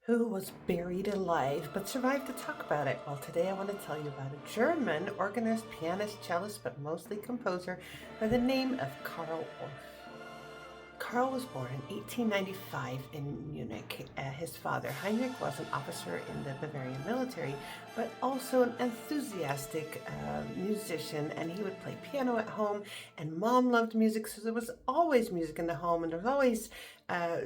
who was buried alive but survived to talk about it. Well, today I want to tell you about a German organist, pianist, cellist, but mostly composer by the name of Karl Orff. Karl was born in 1895 in Munich. His father, Heinrich, was an officer in the Bavarian military, but also an enthusiastic musician, and he would play piano at home, and Mom loved music, so there was always music in the home, and there was always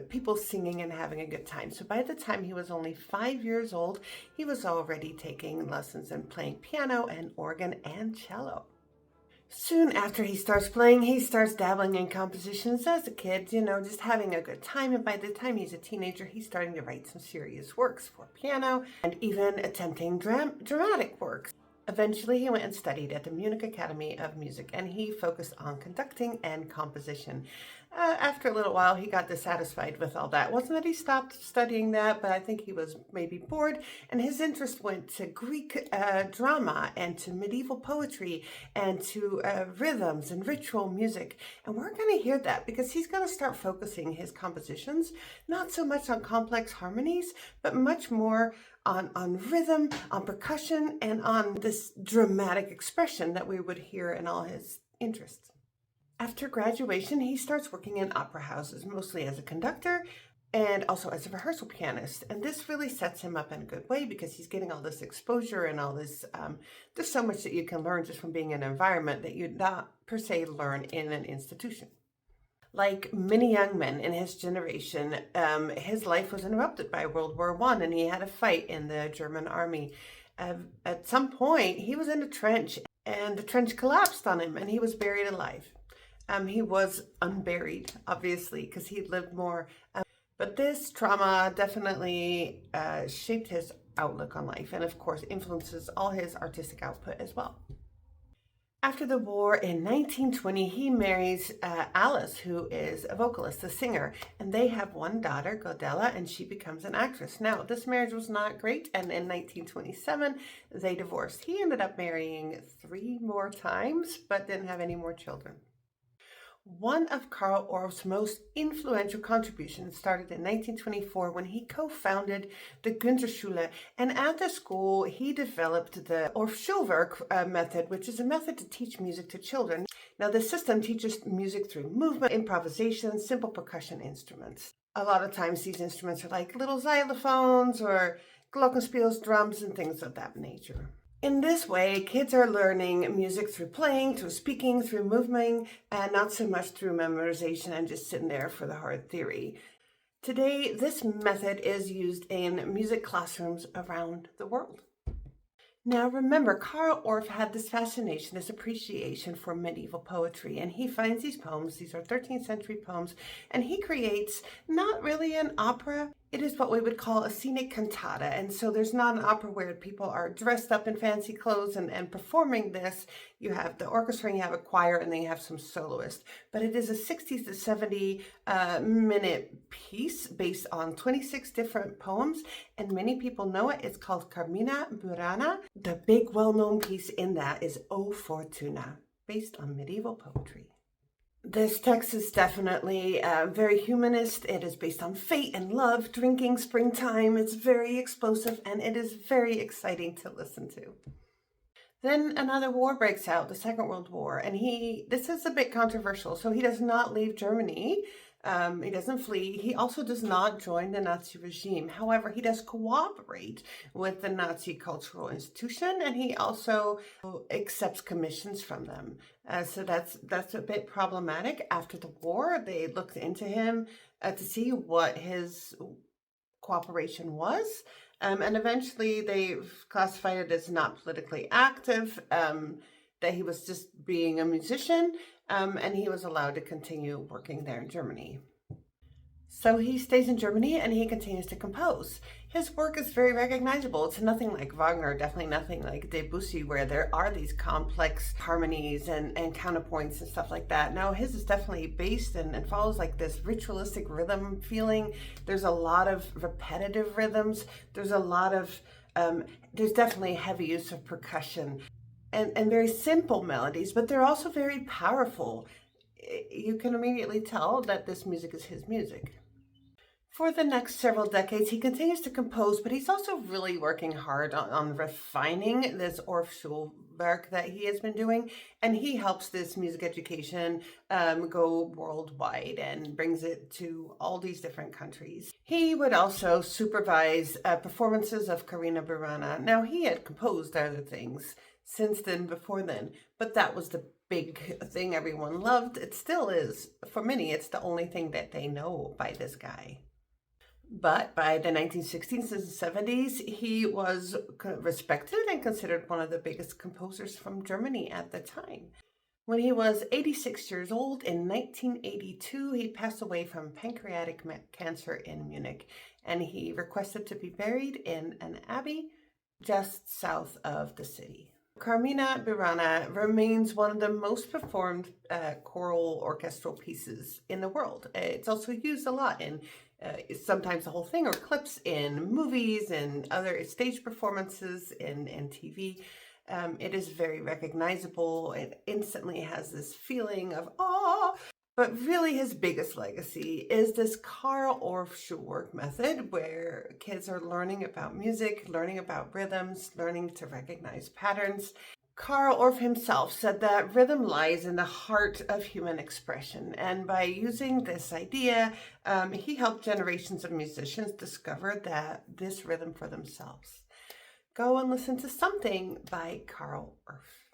people singing and having a good time. So by the time he was only 5 years old, he was already taking lessons and playing piano and organ and cello. Soon after he starts playing, he starts dabbling in compositions as a kid, just having a good time. And by the time he's a teenager, he's starting to write some serious works for piano and even attempting dramatic works. Eventually, he went and studied at the Munich Academy of Music, and he focused on conducting and composition. After a little while, he got dissatisfied with all that. It wasn't that he stopped studying that, but I think he was maybe bored, and his interest went to Greek drama and to medieval poetry and to rhythms and ritual music. And we're going to hear that because he's going to start focusing his compositions not so much on complex harmonies, but much more on rhythm, on percussion, and on this dramatic expression that we would hear in all his interests. After graduation, he starts working in opera houses, mostly as a conductor and also as a rehearsal pianist. And this really sets him up in a good way because he's getting all this exposure and all this, there's so much that you can learn just from being in an environment that you'd not per se learn in an institution. Like many young men in his generation, his life was interrupted by World War I, and he had a fight in the German army. At some point, he was in a trench, and the trench collapsed on him, and he was buried alive. He was unburied, obviously, because he lived more. But this trauma definitely shaped his outlook on life, and of course influences all his artistic output as well. After the war in 1920, he marries Alice, who is a vocalist, a singer, and they have one daughter, Godella, and she becomes an actress. Now, this marriage was not great, and in 1927, they divorced. He ended up marrying 3 more times, but didn't have any more children. One of Karl Orff's most influential contributions started in 1924 when he co-founded the Günterschule, and at the school he developed the Orff Schulwerk method, which is a method to teach music to children. Now, this system teaches music through movement, improvisation, simple percussion instruments. A lot of times these instruments are like little xylophones or glockenspiels, drums, and things of that nature. In this way, kids are learning music through playing, through speaking, through moving, and not so much through memorization and just sitting there for the hard theory. Today, this method is used in music classrooms around the world. Now remember, Karl Orff had this fascination, this appreciation for medieval poetry, and he finds these poems, these are 13th century poems, and he creates not really an opera. It is what we would call a scenic cantata, and so there's not an opera where people are dressed up in fancy clothes and performing this. You have the orchestra, and you have a choir, and then you have some soloists. But it is a 60 to 70 minute piece based on 26 different poems, and many people know it. It's called Carmina Burana. The big well-known piece in that is O Fortuna, based on medieval poetry. This text is definitely very humanist. It is based on fate and love, drinking, springtime. It's very explosive, and it is very exciting to listen to. Then another war breaks out, the Second World War, and this is a bit controversial. So he does not leave Germany. He doesn't flee. He also does not join the Nazi regime. However, he does cooperate with the Nazi cultural institution, and he also accepts commissions from them. So that's a bit problematic. After the war, they looked into him to see what his cooperation was. And eventually they classified it as not politically active, that he was just being a musician, and he was allowed to continue working there in Germany. So he stays in Germany and he continues to compose. His work is very recognizable. It's nothing like Wagner, definitely nothing like Debussy, where there are these complex harmonies and counterpoints and stuff like that. No, his is definitely based and follows like this ritualistic rhythm feeling. There's a lot of repetitive rhythms. There's a lot of, there's definitely heavy use of percussion and very simple melodies, but they're also very powerful. You can immediately tell that this music is his music. For the next several decades, he continues to compose, but he's also really working hard on refining this Orff work that he has been doing. And he helps this music education go worldwide and brings it to all these different countries. He would also supervise performances of Karina Burana. Now, he had composed other things since then, before then, but that was the big thing everyone loved. It still is. For many, it's the only thing that they know by this guy. But by the 1960s and 70s, he was respected and considered one of the biggest composers from Germany at the time. When he was 86 years old in 1982, he passed away from pancreatic cancer in Munich, and he requested to be buried in an abbey just south of the city. Carmina Burana remains one of the most performed choral orchestral pieces in the world. It's also used a lot in sometimes the whole thing or clips in movies and other stage performances in TV. It is very recognizable. It instantly has this feeling of awe. But really his biggest legacy is this Carl Orff Schulwerk method, where kids are learning about music, learning about rhythms, learning to recognize patterns. Carl Orff himself said that rhythm lies in the heart of human expression, and by using this idea, he helped generations of musicians discover this rhythm for themselves. Go and listen to something by Carl Orff.